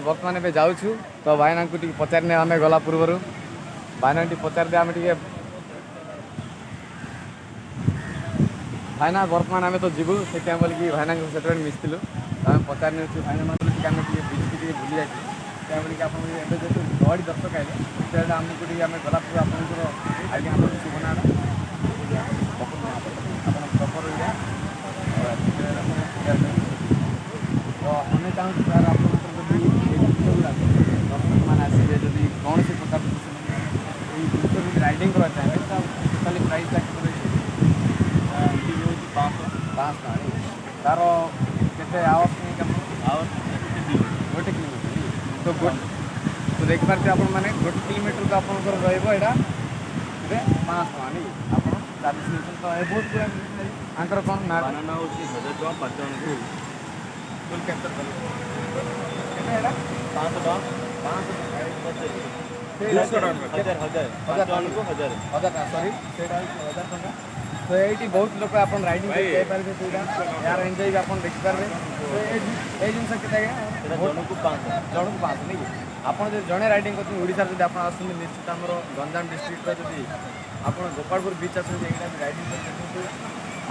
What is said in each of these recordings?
बर्तमान ए जाऊँ तो भाईना को पचारे आम गला पूर्व भाईना पचार दे आम भाईना बर्तमान आम तो जीवु से बोलिकी भाईना से मिसलु आम पचार भाईना आम बुझी भूली जाए बोलिक आप गहड़ी दर्शक आए से आमको आम गला पूर्व आप आज्ञा शुभ ना प्रपर तो हमें चाहूँ सर आप दर्शक मैंने आसवे जदि कौन सी प्रकार राइडिंग करवा चाहिए तो टोटाली प्राइस पाँच तार के आवर्स गोटे किलोमीटर तो देखिपारे आप गोटे किलोमीटर को आपंकर रहा 500 नहीं आप चालीस नहीं तो ये बहुत आंकर कौन ना हूँ 1000 टका 5 जन फुल कैप्चर कर 500 तो ये बहुत लोग आप राइडिंग यार एंजॉय भी आप देखिपारे तो ये जिन के जन को 500 नहीं आप जड़े राइडिंग करते आप निश्चित आम गंजाम डिस्ट्रिक्ट जब आप गोपालपुर बीच आसते राइडिंग करते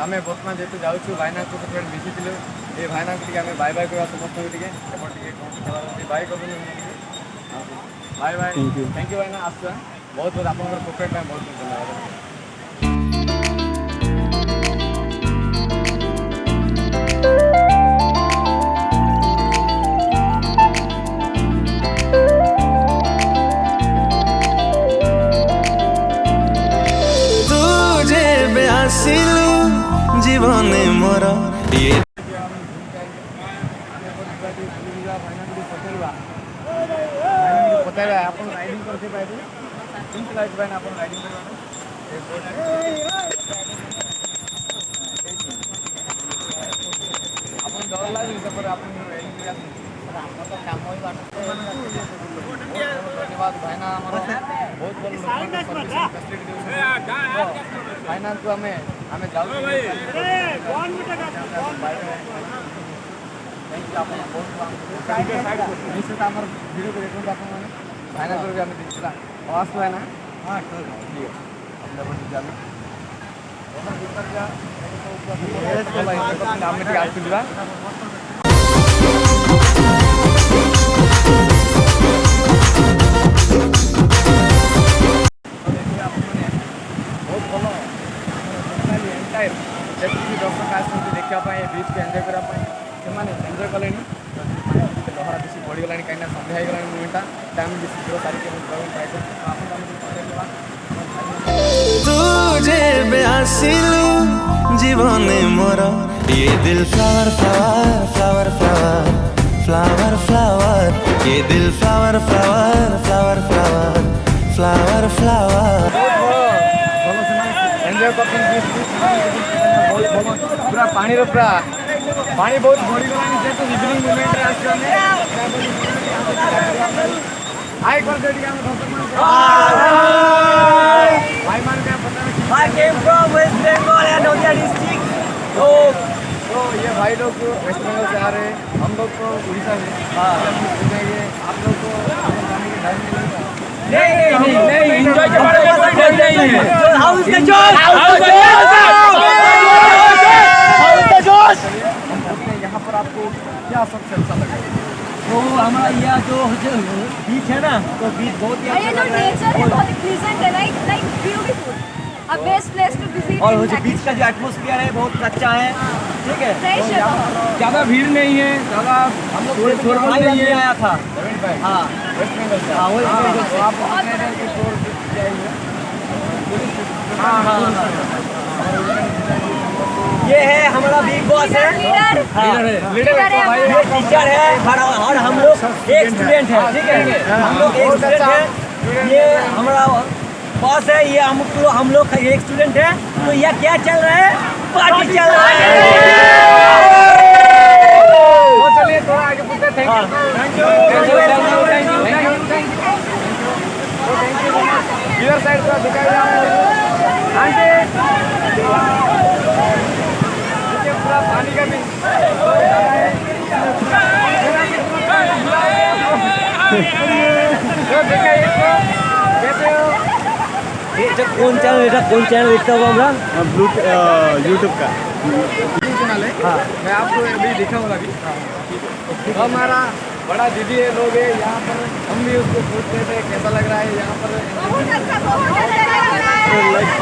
आम बर्तमान जेहतु जाऊँ भाईना को मिसी ये भाईना को आम बाय बाय करवा समस्त बाय कर बाय बाय थैंक यू भाईना आसुआ बहुत बहुत आप कोपेट बहुत बहुत धन्यवाद। जीवन मोर ये पता आप राइडिंग करते आप राइडिंग आप डर लगे आप धन्यवाद भाईना बहुत भाईना को आम जाऊँ निश्चित आम भिडियो देखते आप भाईना को भी आम देखा आस भाईना हाँ ठीक है आम आसुवा दर्शक आस देखापी बीच को एंजय करने एंजय कले लहरा बेस बढ़ीगला कहीं सन्ध्या होगा मुटा टाइम भी शीघ्र सारिक ट्राए कर जीवन मोर ये दिल flower flower flower flower flower ये दिल flower flower flower flower flower flower enjoy पूरा पानी पूरा पानी बहुत बढ़ीगला जेहतु इवनिंग मुमेंट हाई कर I came from West Bengal and Nadia district. तो ये भाई लोग वेस्ट बंगाल से आ रहे हैं, हम लोग तो उड़ीसा से। आप लोग को जाने के डर नहीं एंजॉय के बारे में कोई डर नहीं है। हाउस का जोश यहाँ पर आपको क्या सबसे अच्छा लगा? तो हमारा यह जो बीच है ना, तो बीच बहुत ही अच्छा लग रहा है, बहुत प्लीजेंट है, like beautiful, a best place to visit. और जो बीच का जो एटमॉस्फेयर है बहुत अच्छा है, ठीक है, ज़्यादा भीड़ नहीं है, ज़्यादा हम लोग शोर नहीं आया था। हाँ वेस्ट बंगाल से, हाँ वही आप अपने इधर के शोर जाइए। ये है हमारा बिग बॉस है, लीडर है, ये टीचर है और हम लोग एक स्टूडेंट है, ठीक है, हम लोग एक स्टूडेंट है, ये हमारा बॉस है, ये हम लोग एक स्टूडेंट है। तो यह क्या चल रहा है? पार्टी चल रहा है। चलिए थोड़ा आगे पूछते हैं। थैंक यू इधर साइड पर दिखाई आंटी चैनल এটা কোন চ্যানেল দেখতে হবে আমরা ब्लू यूट्यूब का चैनल है मैं आपको अभी दिखाऊंगा अभी तो हमारा बड़ा दीदी है लोग है यहाँ पर हम भी उसको पूछते थे कैसा लग रहा है यहाँ पर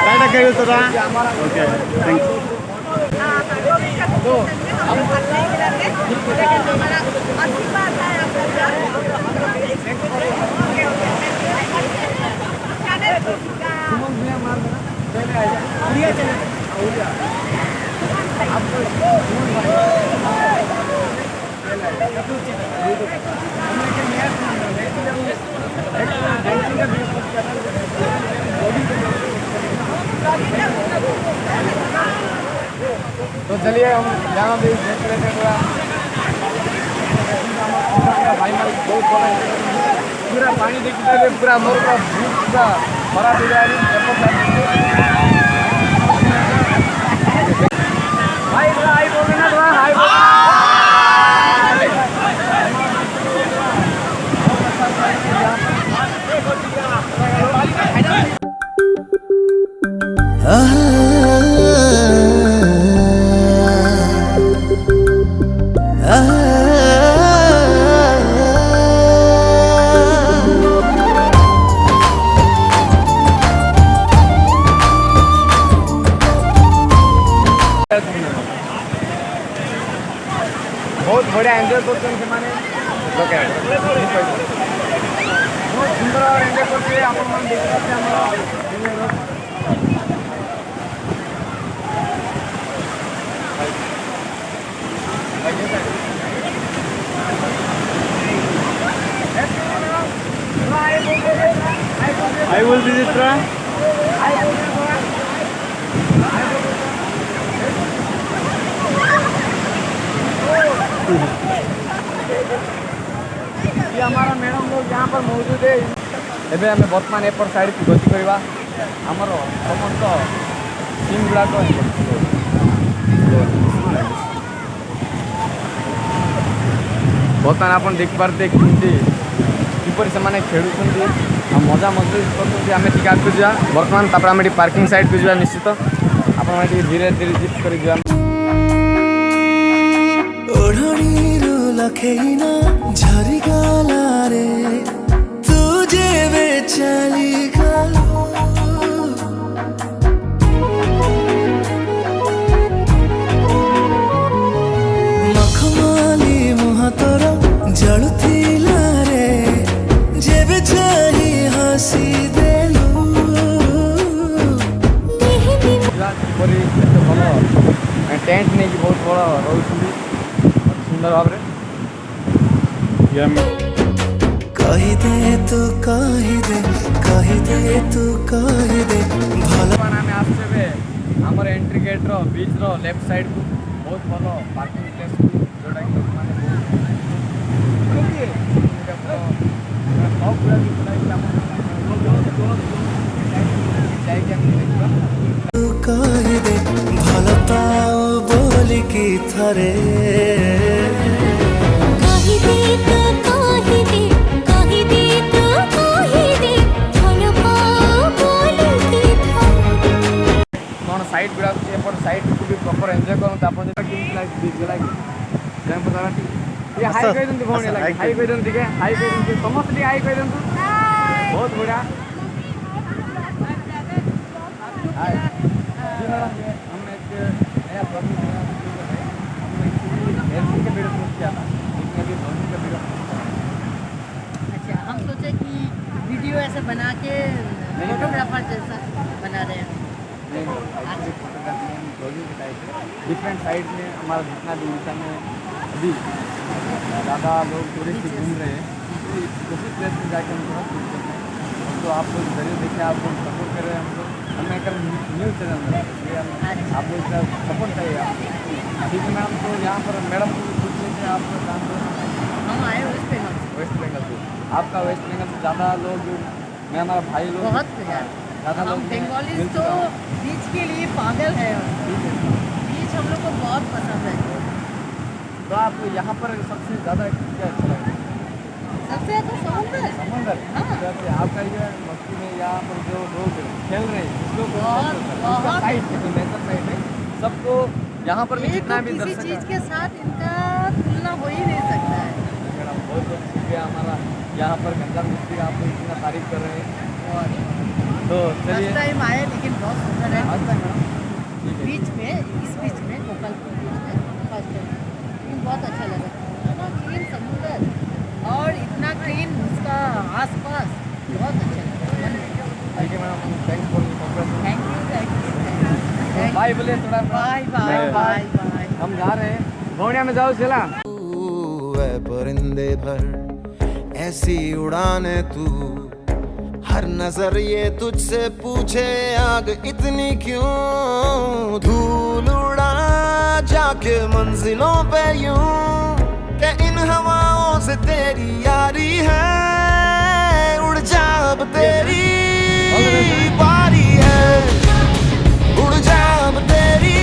टाटा करिए तो रहा ये हमारा ओके थैंक यू तो सुमन भैया मार देना पहले आ जाए उड़िया चले उड़िया आपको सुमन भाई पहले आ जाए हमने क्या मैच डेंसिंग का बेस पर क्या तो चलिए हम यहाँ भी देख रहे थे थोड़ा भाई माल बहुत बड़ा है पूरा पानी देखते हुए पूरा मोर का भूख पूरा भरा दिख रहा है भाई थोड़ा हाई बोल ना थोड़ा हाई बोल बहुत बढ़िया एंजॉय करते हैं ସେମାନେ बहुत सुंदर और एंजॉय करते हैं आपण मन देख सकते हैं आई विल विजिट रहा ये हमारा मैडम लोग यहाँ पर मौजूद है एबे हमें वर्तमान एपर साइड की गति करवा हमर समस्त टीम गुड़ाक ବର୍ତ୍ତମାନ ଆପଣ ଦେଖିପାରୁଥିବେ କେମିତି କିପରି ସେମାନେ ଖେଳୁଛନ୍ତି ଆଉ ମଜା ମଜଲିସ୍ କରୁଛନ୍ତି ଆମେ ଟିକେ ଆଗକୁ ଯିବା ବର୍ତ୍ତମାନ ତାପରେ ଆମେ ଟିକେ ପାର୍କିଂ ସାଇଡ଼୍କୁ ଯିବା ନିଶ୍ଚିତ ଆପଣମାନେ ଟିକେ ଧୀରେ ଧୀରେ ଜିପ୍ କରି ଯିବା ओढणीरू लखेना झरिगला रे तुझे बेचाली गलो मखमली मुह तोर जलुथिला रे जेबे चाही हसी देलु କିପରି ଏତେ ଭଲ ଟେଣ୍ଟ ନେଇକି ବହୁତ ବଡ଼ ରହୁଛନ୍ତି ସୁନ୍ଦର ଭାବରେ कही दे तू कही दे कही दे तू कही दे भला ବର୍ତ୍ତମାନ ଆମେ ଆସୁଛୁ ଏବେ ଆମର ଏଣ୍ଟ୍ରି ଗେଟ୍ର ବିଚ୍ର ଲେଫ୍ଟ ସାଇଡ଼୍କୁ ବହୁତ ଭଲ ପାର୍କିଂ ପ୍ଲେସ୍କୁ ଯେଉଁଟାକି ଲୋକମାନେ ଯାଇକି ଆମେ ଦେଖିବା तू कही दे भल पाओ बोली की थरे कही दे तो कही दे कही दे तो कही दे भल पाओ बोली की କ'ଣ ସାଇଡ଼୍ ଗୁଡ଼ାକ ଅଛି ଏପଟ ସାଇଡ଼୍କୁ ବି ପ୍ରପର୍ ଏନ୍ଜୟ କରନ୍ତୁ ଆପଣ ଯେଟା କେମିତି ଲାଗିଲା କି ଟିକେ ହାଇ କହିଦିଅନ୍ତୁ ଭଉଣୀ ହେଲା ହାଇ କହିଦିଅନ୍ତୁ ଟିକେ ହାଇ କହିଦିଅନ୍ତୁ ସମସ୍ତେ ଟିକେ ହାଇ କହିଦିଅନ୍ତୁ ବହୁତ ବଢ଼ିଆ हाय जी मैडम हमने एक नया प्रॉब्लम हमने हेल्थ के वीडियो पोस्ट किया था उसमें अभी धोनी का वीडियो अच्छा हम सोचे कि वीडियो ऐसे बना के फोटोग्राफर जैसा बना रहे हैं नहीं एक्चुअली फोटोग्राफी हम ब्लॉगिंग के टाइप डिफरेंट साइड में हमारा जितना भी उड़ीसा में अभी ज़्यादा लोग टूरिस्ट घूम रहे हैं उसी प्लेस में जाके हम थोड़ा शूट करते हैं तो आप लोग जरिए देखिए आप लोग सपोर्ट कर रहे हैं हमको हमें एक न्यूज़ चैनल में आप लोग का सपोर्ट चाहिए आप ठीक है मैम तो यहाँ पर मैडम को भी पूछ लीजिए आप काम कर हम आए वेस्ट बंगाल से। वेस्ट बंगाल से आपका वेस्ट बंगाल से ज़्यादा लोग मैं हमारा भाई लोग बहुत यार ज़्यादा लोग हम बंगाली मिल तो चुका हूँ। बीच के लिए पागल है ठीक है बीच हम लोग को बहुत पसंद है तो आप यहाँ पर सबसे ज़्यादा क्या अच्छा लगा सबसे ज़्यादा समुंदर। समंदर हाँ। तो आपका ये मस्ती में यहाँ पर जो लोग खेल रहे हैं इसको बहुत- साइड जो नेचर साइड है सबको यहाँ पर भी ये जितना तो भी किसी दर्शक चीज़ के साथ इनका तुलना हो ही नहीं सकता है। अगर हम बहुत बहुत शुक्रिया हमारा यहाँ पर गंजा मिस्त्री आप लोग इतना तारीफ कर रहे हैं और तो फर्स्ट चलिए टाइम आए लेकिन बहुत सुंदर है। आज तक मैडम ठीक है बीच में इस बीच में गोपालपुर बीच में फर्स्ट टाइम लेकिन बहुत अच्छा लगा। इतना क्लीन समुंदर और इतना क्लीन उसका आसपास बहुत अच्छा लगा। ठीक है madam thanks for the cooperation thank you. Bye बोले थोड़ा बाय बाय बाय बाय। हम जा रहे हैं भवनिया में जाओ चला तू है परिंदे भर ऐसी उड़ाने तू हर नजर ये तुझसे पूछे आग इतनी क्यों धूल उड़ा जाके मंजिलों पे यूं के इन हवाओं से तेरी यारी है उड़ जा अब तेरी बारी है उड़ जा अब तेरी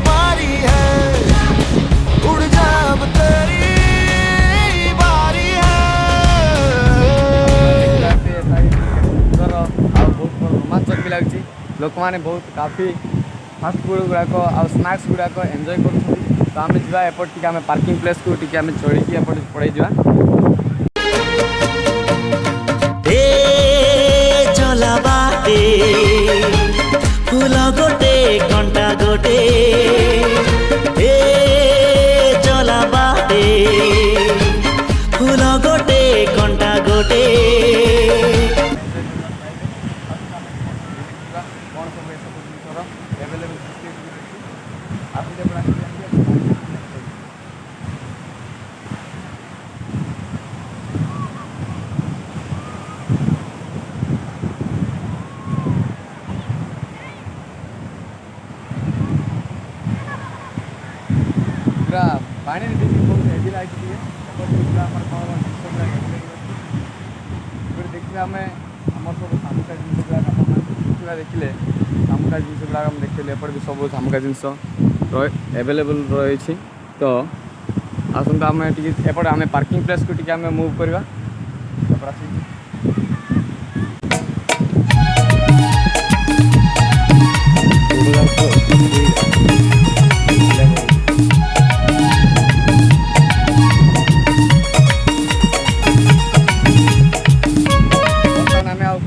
बारी है उड़ जा अब तेरी बारी है बहुत रोमांचक भी लगे लोक मैंने बहुत काफी फास्ट फूड गुड़ाक आ स्नाक्स गुड़ाक एंजय कर आम जा एपट टी पार्किंग प्लेस को टी चढ़ी एपट पड़े जा चला बाटे फूल गोटे कंटा गोटे ए चला बाटे फूल गोटे कंटा गोटे कौन सब एसबू जिनसर एवेलेबल आप पूरा पानी देखिए बहुत हेवी लगी पूरा आम कौन फिर देखिए आम आम सब सामुका जिन गुड़ा देखिले सामुका जिन गुड़ा देखिले एपट भी सब सामुका जिन एवेलेबल रही तो आसत आम एपट आम पार्किंग प्लेस को टी मुव करवा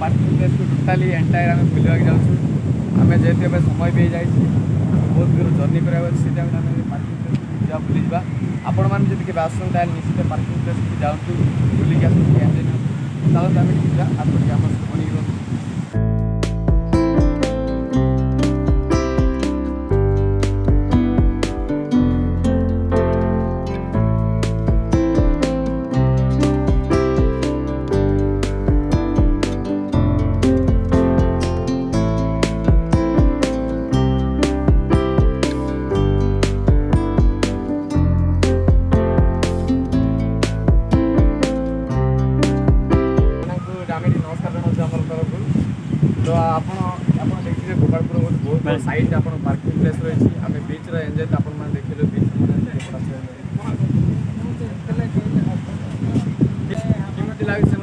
पार्किंग प्लेस को टोटाली एंटायर आम बुलवाक जाऊँ आम जेहतु एवं समय भी जाए बहुत दूर जर्नी कराया पार्किंग प्लेस जा बुली जा आपण मैंने जब आसते हैं निश्चित पार्किंग प्लेस को जाऊँ बुलिक आसते चलते आम जा आपको आम बनी तो आप देखिए गोपालपुर बहुत साइड आप पार्किंग प्लेस रही आम बीच एंजय तो आप देखिए बीच केमी लगे से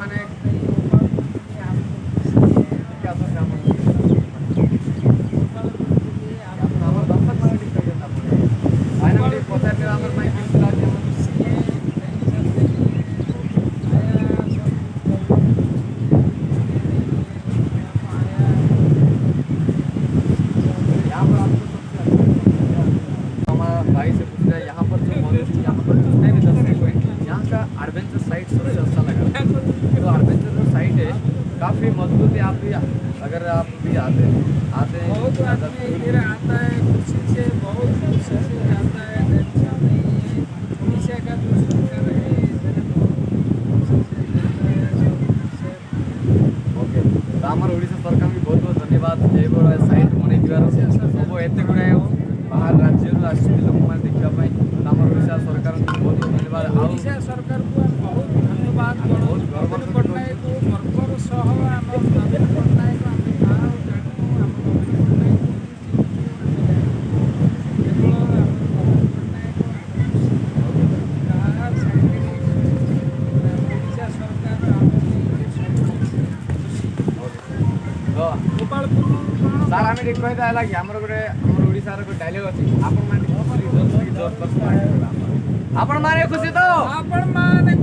भाई से पूछ रहे हैं यहाँ पर जो मौजूद है यहाँ पर जितने भी दर्शक हुए यहाँ का एडवेंचर साइट सबसे अच्छा लगा तो एडवेंचर जो साइट है काफ़ी मजबूत है आप भी अगर आप भी आते हैं बहुत आदमी इधर आता है खुशी से बहुत खुशी से जाता है टेंशन नहीं है उड़ीसा का जो सरकार है इधर बहुत खुशी से जाता है सब ओके तो हमारे ओडिशा सरकार भी बहुत बहुत धन्यवाद ये बड़ा साइट बने सब एत गुड़ाए बाहर राज्य लोक मैंने देखापी आम ओडिशा सरकार बहुत बहुत धन्यवाद ओडिशा सरकार को बहुत धन्यवाद बहुत गर्व नवीन पट्टनायक को गर्वर सह आम नवीन पट्टनायक आम नाँ जानू आम नवीन पट्टनायक केवल आम नवीन पट्टनायक ଆମେ ଟିକେ କହିବା ହେଲା କି ଆମର ଓଡ଼ିଶାର ଗୋଟେ ଡାଇଲଗ୍ ଅଛି ଆପଣମାନେ ଆପଣମାନେ ଖୁସି ତ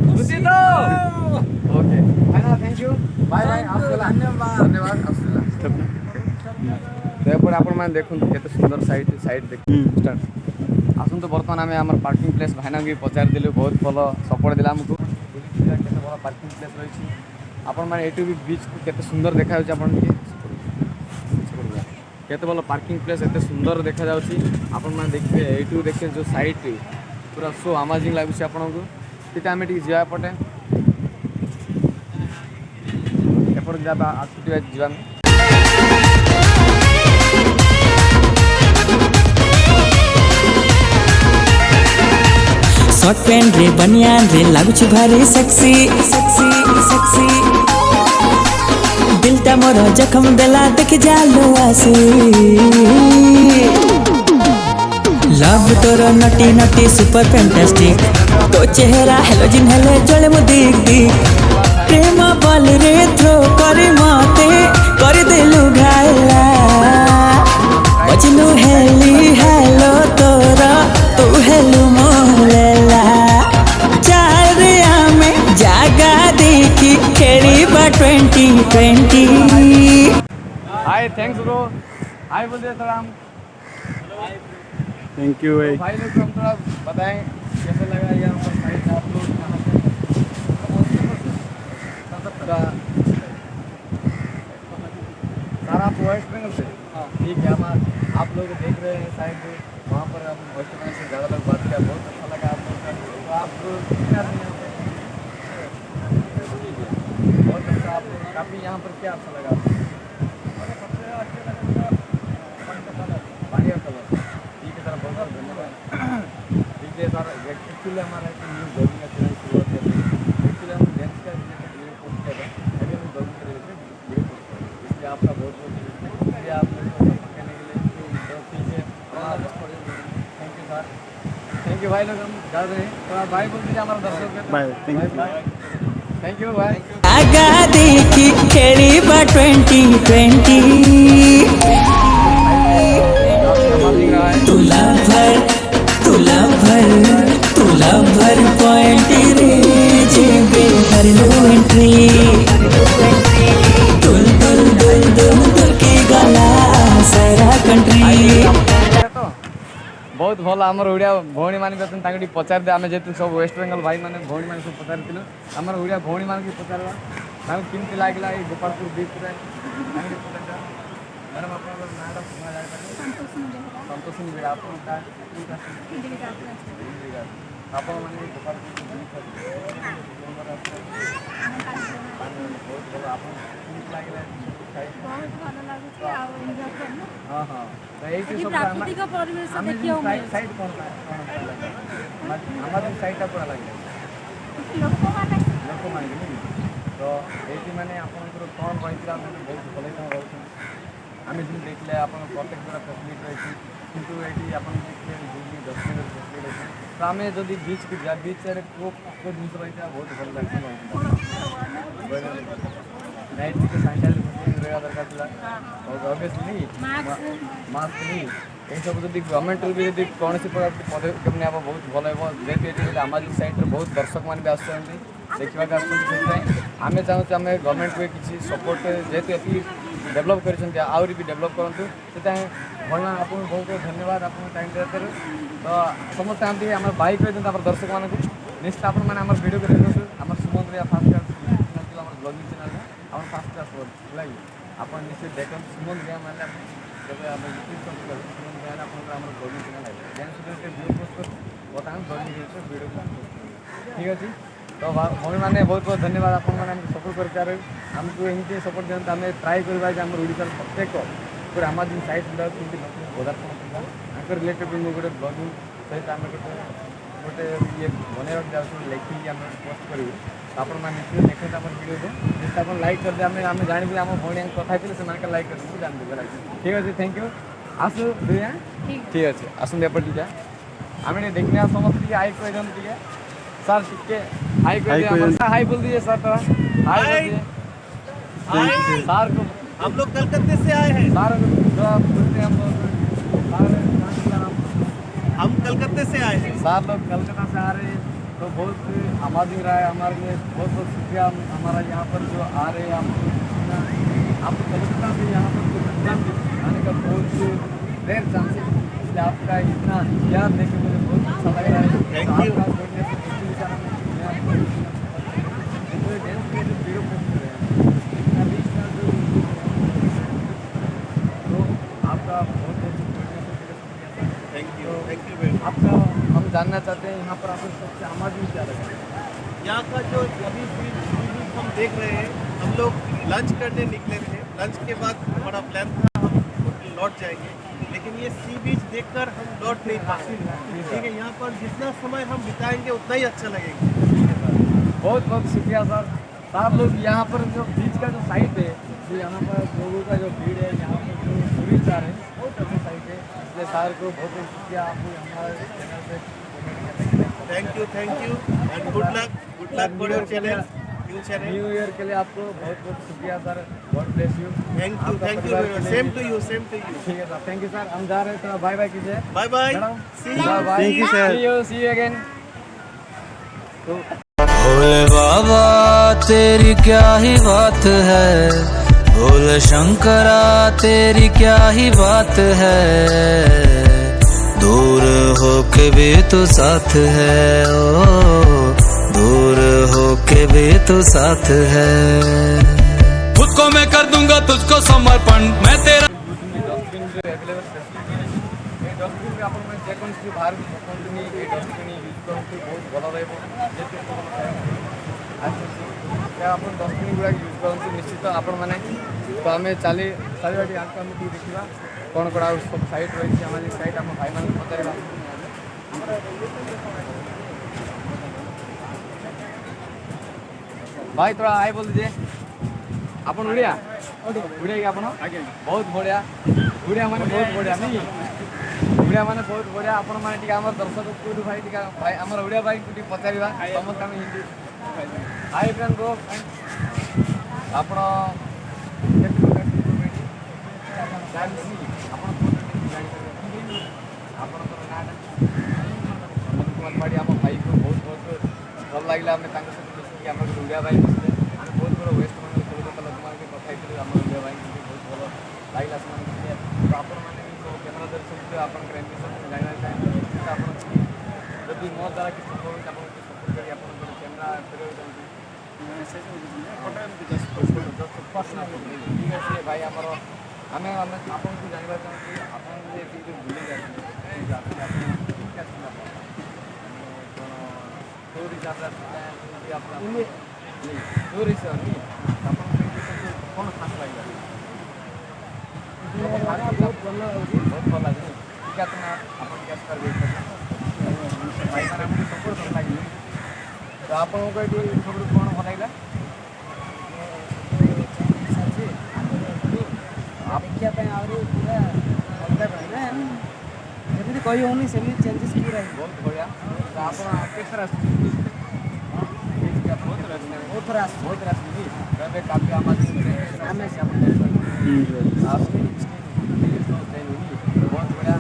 ଖୁସି ତ ଓକେ ଭାଇନା ଥ୍ୟାଙ୍କ ୟୁ ବାଏ ବାଏ ଆସୁଥିଲା ଧନ୍ୟବାଦ ଆସୁଥିଲା ତ ଏପଟେ ଆପଣମାନେ ଦେଖନ୍ତୁ କେତେ ସୁନ୍ଦର ସାଇଟ୍ ଦେଖନ୍ତୁ ଷ୍ଟାର୍ଟ ଆସନ୍ତୁ ବର୍ତ୍ତମାନ ଆମେ ଆମର ପାର୍କିଂ ପ୍ଲେସ୍ ଭାଇନାଙ୍କୁ ବି ପଚାରିଦେଲୁ ବହୁତ ଭଲ ସପୋର୍ଟ ଦେଲା ଆମକୁ କେତେ ଭଲ ପାର୍କିଂ ପ୍ଲେସ୍ ରହିଛି ଆପଣମାନେ ଏଇଠୁ ବି ବିଚ୍କୁ କେତେ ସୁନ୍ଦର ଦେଖାଯାଉଛି ଆପଣ ଟିକେ କେତେ ଭଲ ପାର୍କିଂ ପ୍ଲେସ୍ ଏତେ ସୁନ୍ଦର ଦେଖାଯାଉଛି ଆପଣମାନେ ଦେଖିବେ ଏଇଠୁ ଦେଖିବେ ଯେଉଁ ସାଇଟ୍ ପୁରା ସୋ ଆମାଜିଂ ଲାଗୁଛି ଆପଣଙ୍କୁ ଟିକେ ଆମେ ଟିକେ ଯିବା ଏପଟେ ଏପଟେ ଯିବା ଆସୁଥିବା ଯିବା ଆମେ शॉर्ट पैंट रे बनियान रे लागुछ भारी सेक्सी सेक्सी सेक्सी दिलटा मोर जखम देला देख जालो आसी लव तोर नटी नटी सुपर फैंटास्टिक तो चेहरा हेलोजिन हेले जले मो दिख दिख प्रेम बल रे थ्रो करे मते कर देलु घायला बचलु हेली हेलो तोरा तू हेलु मोहलेला चार आमे जागा देखी खेलीबा 2020 हाय थैंक्स ब्रो हाय बोल दे थोड़ा हम थैंक यू भाई भाई लोग को हम थोड़ा बताएं कैसे लगा यहाँ पर साइड आप लोग यहाँ पे सारा आप वेस्ट बंगाल से ठीक है हम आप लोग देख रहे हैं साइड वहाँ पर हम वेस्ट बंगाल से ज़्यादा लोग बात किया बहुत अच्छा लगा आप लोग का तो आप कितने आदमी यहाँ पे बहुत अच्छा आप लोग काफ़ी यहाँ पर क्या अच्छा लगा आपको बढ़िया कलर ठीक है सर बहुत बहुत धन्यवाद ठीक है सर एक्चुअली हमारा एक न्यू ब्लॉगिंग का चैनल शुरुआत कर रहे हैं एक्चुअली हम डेंस का रिलेटेड वीडियो पोस्ट कर रहे हैं अभी हम ब्लॉगिंग के रिलेटेड वीडियो पोस्ट कर रहे हैं इसलिए आपका बहुत बहुत शुक्रिया आप लोगों को सपोर्ट करने के लिए तो ठीक है thank you sir thank you भाई लोग हम जा रहे हैं तो आप भाई बोल दीजिए हमारा दर्शक bye thank you thank you भाई जागा देखी खेलीबा 2020 तुला भर पॉइंट रे जेबे कर लो एंट्री तुल तुल दुल दुल दुल की गला सारा कंट्री बहुत भल आम ओडिया भौणी मैंने भी अच्छे पचार दे आम जेहतु सब वेस्ट बेंगल भाई मैंने भौणी मैंने सब पचार आम ओडिया भौणी मान पचार केमती लगे ये गोपालपुर बीच मैडम आप संतोषिनी बेड़ा आप हाँ हाँ प्राकृतिक परिवेश देखियो साइड कौन हमारे साइड पूरा लगे लोक मान तो ये मैंने आपंकर कौन रही बहुत भल रोचे आम जो देखले आप प्रत्येक पूरा फैसिलिटी रही कितु ये देखिए दुर्नी डस्टबिन फैसिलिटी अच्छे तो आम जब बीच को जा बीच को जिन रही बहुत भल लगे नाइट टी सैनिटाइजर रहा दरकार था ऑब्वियसली मास्क नहीं ये सब जब गवर्नमेंट भी जब कौन पदक्षेप नहीं बहुत भल हो जेहतु ये आमाजिक साइट बहुत दर्शक मैंने भी आसमें देखा आम चाहूँ आम गवर्नमेंट को किसी सपोर्ट जेहतु ये डेभलप कर आहरी भी डेभलप करूँ से भला आप बहुत बहुत धन्यवाद आप टाइम देते तो समस्त आम भाई कहते दर्शक मानक नेक्स्ट आप वीडियो को देखते आम सुमन फास्ट ब्लॉगिंग चैनल आम फास्ट क्लास लगे आप निश्चित देखते सुमन रिया मैंने जब आम यूट्यूब सुमन रिया आप ब्लॉगिंग चैनल है वीडियो पोस्ट कर बताएं ब्लॉगिंग वीडियो ठीक अच्छे तो भाई मैंने बहुत बहुत धन्यवाद आप सपोर्ट कर आमको एमती सपोर्ट दिखाते आम ट्राए करवा ओडार प्रत्येक पूरा आमाजिन साइट गुड़ा पदार्पण कर रिलेटेड मुझे गोटे ब्लॉगिंग सहित आम गोटे ये बनवा जाऊँ लिखिकी आम पोस्ट करूँ आप निश्चित देखते आम वीडियो को जैसे आप लाइक करदे आम जानवी आम भाई कथा से लाइक कर जानते ठीक अच्छे थैंक यू आसु दुनिया ठीक अच्छे आसते टे आम देखने समस्त हाई कह टे सर टिके हाई कर हाई बोल दीजिए सर थोड़ा हाई सर को हम लोग कलकत्ते से आए हैं। सारे जो आप बोलते हैं हम लोग सारे हम कलकत्ते से आए हैं। सारे लोग कलकत्ता से आ रहे हैं तो बहुत अमेजिंग रहा है हमारे लिए। बहुत बहुत शुक्रिया हमारा यहाँ पर जो आ रहे हैं हम कलकत्ता से यहाँ पर जो आने का बहुत रेयर चांस है, इसलिए आपका इतना प्यार देख के मुझे बहुत अच्छा लग रहा है। Thank you. आपका बोलने से एक्चुअली सर हमें डांस के जो वीडियो पोस्ट कर रहे हैं अभी इसका जो तो आपका बहुत बहुत शुक्रिया। Thank you very much. आपका हम जानना चाहते हैं यहाँ पर आपको सबसे अमेजिंग क्या लगा? यहाँ का जो अभी हम देख रहे हैं, हम लोग लंच करने निकले थे। लंच के बाद हमारा प्लान था हम होटल लौट जाएंगे, लेकिन ये सी बीच देखकर हम लौट नहीं पाएंगे। ठीक है, यहाँ पर जितना समय हम बिताएंगे उतना ही अच्छा लगेगा। बहुत बहुत शुक्रिया सर। आप लोग यहाँ पर जो बीच का जो साइट है, जो यहाँ पर लोगों का जो भीड़ है, यहाँ पर जो टूरिस्ट आ रहे हैं, बहुत अच्छी साइट है। इसलिए सर को बहुत बहुत शुक्रिया आपको हमारे चैनल से thank you and good luck for your channel new channel. New year के लिए आपको बहुत बहुत शुक्रिया sir. God bless you. Thank you same to you. ठीक है सर, थैंक यू सर। हम जा रहे हैं तो बाय बाय कीजिए। Bye bye. See you sir. See you again. Bhole Baba तेरी क्या ही बात है, भोले शंकरा तेरी क्या ही बात है, दूर होके भी तू साथ है, ओ दूर होके भी तू साथ है। खुद को मैं कर दूंगा तुझको समर्पण, मैं तेरा डस्टबिन जो अवेलेबल ये डस्टबिन में आपण मैं जेकोसी बाहर पकड़नी ये डस्टबिन यूज करते बहुत भल रहा क्या आप डस्टबिन गुड़ा यूज करते निश्चित आपण मैंने तो आम चली चारिटी आगे आम देखा कौन कौन सब साइट रही सामाजिक साइट आम भाई मान पचार भाई थोड़ा आए बोल दीजिए आप उड़िया उड़िया कि आप बहुत बढ़िया उड़िया मैंने बहुत बढ़िया नहीं उड़िया मैंने बहुत बढ़िया आपण मैंने दर्शक कौटू भाई भाई आम उड़िया भाई को पचार समस्त आम हिंदी हाई फ्रेंड ब्रो आप भाई को बहुत बहुत भल लगे आम मिसिक आम उड़िया भाई मिसले आम बहुत बड़ा वेस्ट मैं कलकत्ता लोक मैंने कथा आम उड़िया भाई बहुत भल लगे से तो आपण मैंने कैमेरा दर्शक आप एम्बिशन जानना चाहिए आप जब मो द्वारा किसी सपोर्ट कर कैमेरा पर्सनल ठीक है भाई आम आम आपको जानवा चाहूँ आप बुले टूर हिसाब से टूर हिसाब कौन खास लगे बहुत भल लगे ठीक है आप भाई मैंने सपोर्ट कर लगे तो आपको ये सब कौन भल लगे देखा पूरा जमी कही होनी से चेंजेस पूरा बहुत बढ़िया तो आप बहुत काफी बहुत बढ़िया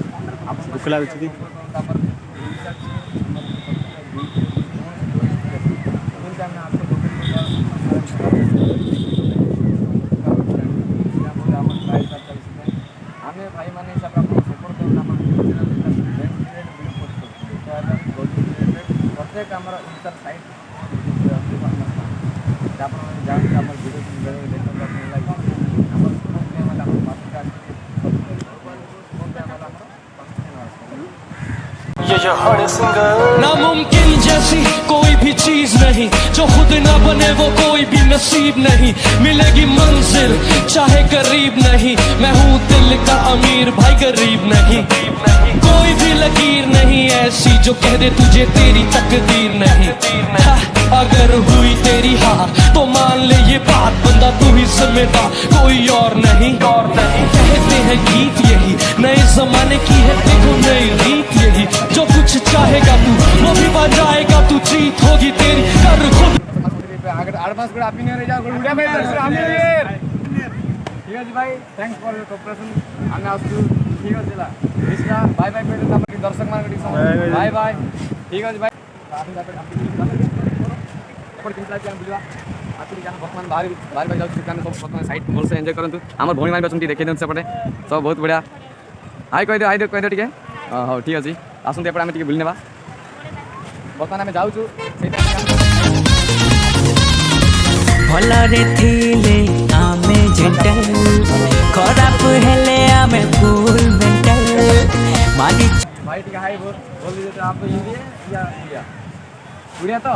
हमें भाई मैंने सपोर्ट करना प्रत्येक आम साइट नामुमकिन जैसी कोई भी चीज नहीं, जो खुद ना बने वो कोई भी नसीब नहीं। मिलेगी मंजिल चाहे करीब नहीं, मैं हूँ दिल का अमीर भाई गरीब नहीं। कोई भी लकीर नहीं ऐसी जो कह दे तुझे तेरी तकदीर नहीं। अगर हुई तेरी हार तो मान ले ये बात, बंदा तू ही जिम्मेदार कोई और नहीं। कहते हैं गीत यही नए जमाने की है, देखो नई रीत यही। जो कुछ चाहेगा तू वो भी बजाएगा, तू जीत होगी तेरी कर खुद। ঠিক আছে ভাই, থ্যাঙ্কস ফর ইয়োর কোঅপারেশন। আমি আসছি, ঠিক আছে লা ইসরা বাই বাই করে আমরা কি দর্শক মান ঠিক সময় বাই বাই, ঠিক আছে ভাই। ଆପଣ କେମିତି ଲାଗିଲା ବୁଲିବା ଆକ୍ଚୁଆଲି ଆମେ ବର୍ତ୍ତମାନ ବାହାରି ବାହାରି ଯାଉଛୁ ଆମେ ସବୁ ବର୍ତ୍ତମାନ ସାଇଟ୍ ଭଲସେ ଏନ୍ଜୟ କରନ୍ତୁ। ଆମର ଭଉଣୀମାନେ ଅଛନ୍ତି ଦେଖେଇ ଦିଅନ୍ତୁ ସେପଟେ ସବୁ ବହୁତ ବଢ଼ିଆ। ହାଇ କହିଦିଅ ଟିକେ ହଉ ଠିକ୍ ଅଛି ଆସନ୍ତୁ ଏପଟେ ଆମେ ଟିକେ ବୁଲି ନେବା। ବର୍ତ୍ତମାନ ଆମେ ଯାଉଛୁ ସେଇଟା भलरे थिले आमे जेंटल खराब हेले आमे फुल मेंटल मानी भाई ठीक है हाई बोल दीजिए तो आपको हिंदी है या उड़िया उड़िया तो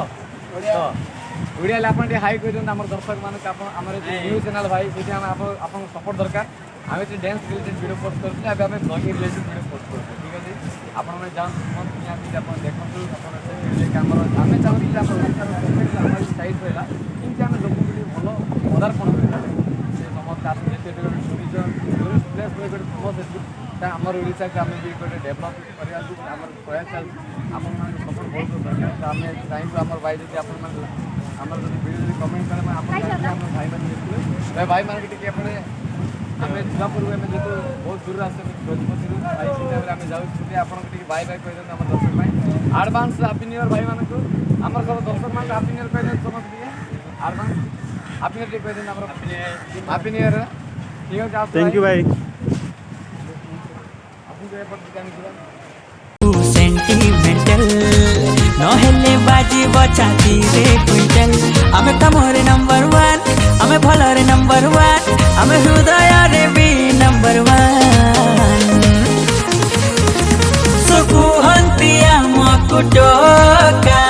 उड़िया अपन हाई कर दिखाते आम दर्शक मानक आम न्यूज चैनल भाई से आप सपोर्ट दरकार आम डांस रिलेटेड वीडियो पोस्ट करते हैं आम ब्लॉगिंग रिलेटेड वीडियो पोस्ट करते ठीक अच्छे आपने जान निहाती आप देखूँ आम चाहूँ साइज रहा कि आम लोक भल पदार्पण कर समस्त टूरिस्ट प्लेस फेमस है आमर ओडिशा के आम भी गोटे डेभलप करने आम प्रयास चलती आप सपोर्ट बहुत दरकार तो आम चाहूँ आम भाई जब आम वीडियो कमेंट करें आप भाई मैंने भाई मानक टी आम जा पूर्व आम जो बहुत दूर आसते गजपति भाई से टाइम आम जाऊँ आपको बाय बाय कह आम दर्शक भाई आडभांस हैप्पी न्यू ईयर भाई मानक आम सब दर्शक मान हैप्पी न्यू ईयर कह समस्त आडभांस हैप्पी न्यू ईयर कह हैप्पी न्यू ईयर ठीक है। थैंक यू भाई। सेंटिमेंटल नहेले बाजी बचाती रे क्विंटल आमे तमरे नंबर 1 आमे भलरे नंबर 1 आमे हृदय रे भी नंबर 1 सुकुहंतिया मकुटोका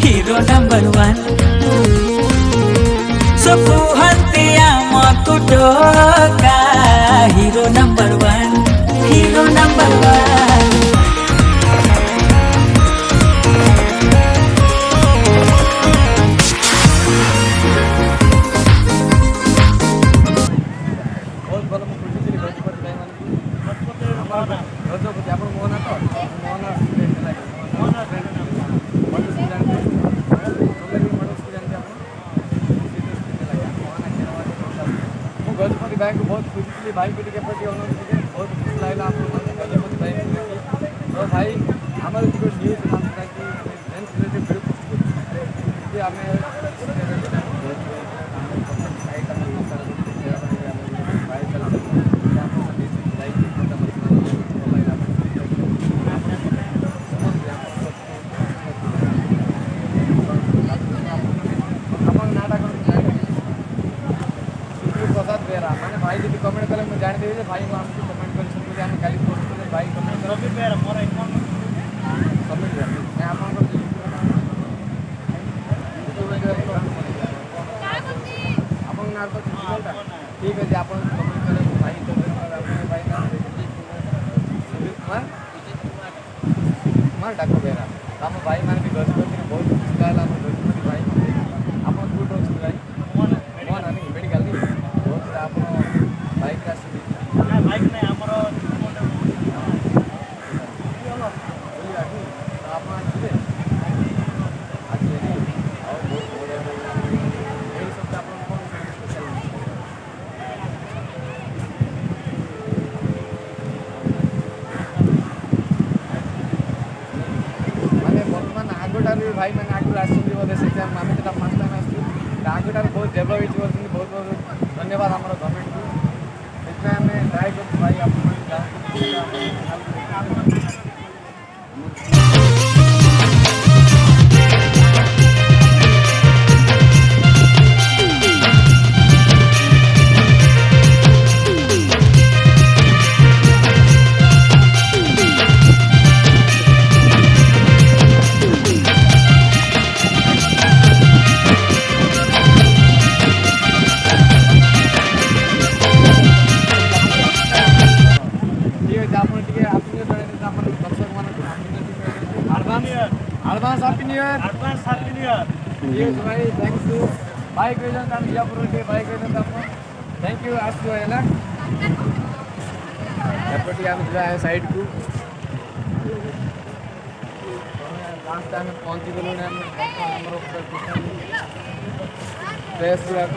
हीरो नंबर 1 सुकुहंतिया मकुटोका हीरो नंबर 1 हीरो नंबर 1 बहुत भल मुझे खुशी थी गजपति भाई मान गजपति आप मोहना तो मोहना स्टूडेंट मोहना गजपति भाई को बहुत खुशी थी भाई को प्रति अनुरोध बहुत खुशी लगे आप गजपति भाई तो भाई आम जो न्यूज आम प्रसाद बेहरा मैंने भाई जी कमेंट करें मुझे जानदेवी भाई आमको कमेंट कर आम कल पोस्ट करें भाई कमेंट कर कमेंट ठीक अच्छे आप कमेंट करें भाई भाई कुमार डाक बेहरा आम भाई मैंने भी गजपति बहुत खुशी लगा गजपति भाई आप कौट अच्छे भाई मोहन नहीं मेडिकल नहीं बहुत आप बाइक बाइक नहीं आप भाई मैंने आगे आसती बोले से आम जो फास्ट टाइम आसू आगे बहुत डेभलप हो बहुत बहुत धन्यवाद आम गवर्नमेंट को आम ट्राए कर भाई आप advance happy new year yes भाई थैंक्स टू भाई कहते हैं बिजापुर भाई कहते हैं थैंक यू आसो है एपटे आम जा साइड को लास्ट टाइम पहुँची गलु प्लेस गुड़ाक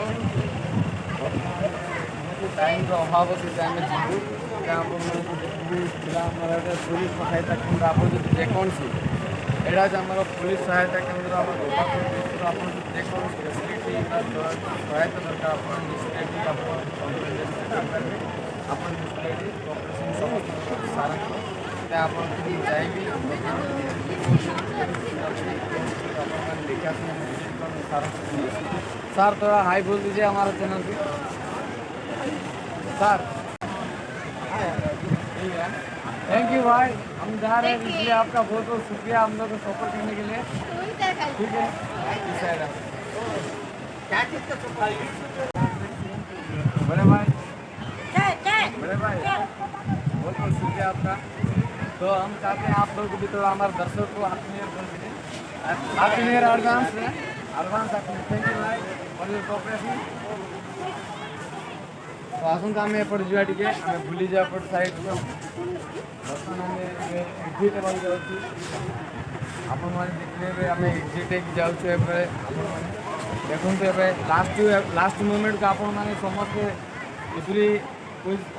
कि टाइम का अभाव अच्छी टाइम जीवु क्या पुलिस सहायता केन्द्र आप जेकोसी यहाँ हमारा पुलिस सहायता केन्द्र आप जेकोसी फैसिलिटी सहायता दरकार अपन सारा क्या आप चाहिए सर थोड़ा हाई बोल दीजिए हमारे चैनल पे सर। थैंक यू भाई, हम जा रहे हैं इसलिए आपका बहुत बहुत शुक्रिया हम लोग को सपोर्ट करने के लिए। ठीक है इस साइड बड़े भाई बहुत बहुत शुक्रिया आपका। तो हम चाहते हैं आप लोग भी थोड़ा हमारे दर्शक को हैप्पी न्यू ईयर बोल दीजिए। Happy new year advance thank you भाई फॉर योर कोऑपरेशन। तो आसंता आम एपटे जा टे आम भूली जा एपट साइड बर्तमान आम एक्जिट हेबाक जाऊँ आपण देखिए आम एक्जिट जाऊँ देखूँ लास्ट मोमेंट को आपण मैंने समस्ते इपरी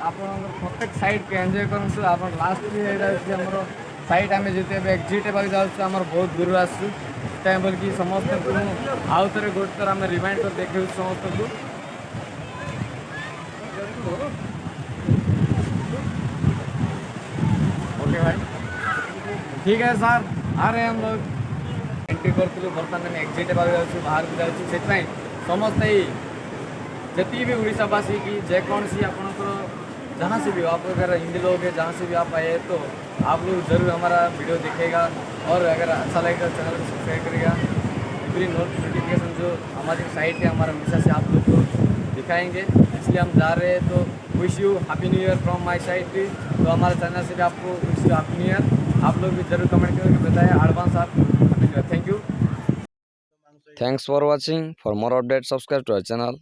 आप प्रत्येक साइड के एंजॉय करूँ आप लास्ट आमर साइड आम जिते एक्जिट हेबाक जाऊँ आम बहुत दूर आसू बोल कि समस्त आउ थे गोटे थर आम रिमाइंड कर देखा समस्त को। ओके भाई ठीक है सर आ रहे हम लोग एंट्री करूँ बर्तमान एक्जिट हेबाक जाऊँ बाहर को जाऊँ से समस्ते जी भी उड़ीसावासी की जेकोसी आपंकर जहाँ से भी हो आप अगर हिंदी लोग हैं जहाँ से भी आप आए तो आप लोग ज़रूर हमारा वीडियो देखेगा और अगर अच्छा लगेगा चैनल को सब्सक्राइब करेगा। पूरी नोटिफिकेशन जो हमारी साइट है हमारा हमेशा से आप लोग को दिखाएंगे इसलिए हम जा रहे हैं। तो wish you happy new year from my side भी। तो हमारे चैनल से भी आपको wish you happy new year आप लोग भी जरूर कमेंट करके बताएं एडवांस आप happy new year. Thank you. Thanks for watching. For more updates, subscribe to our channel.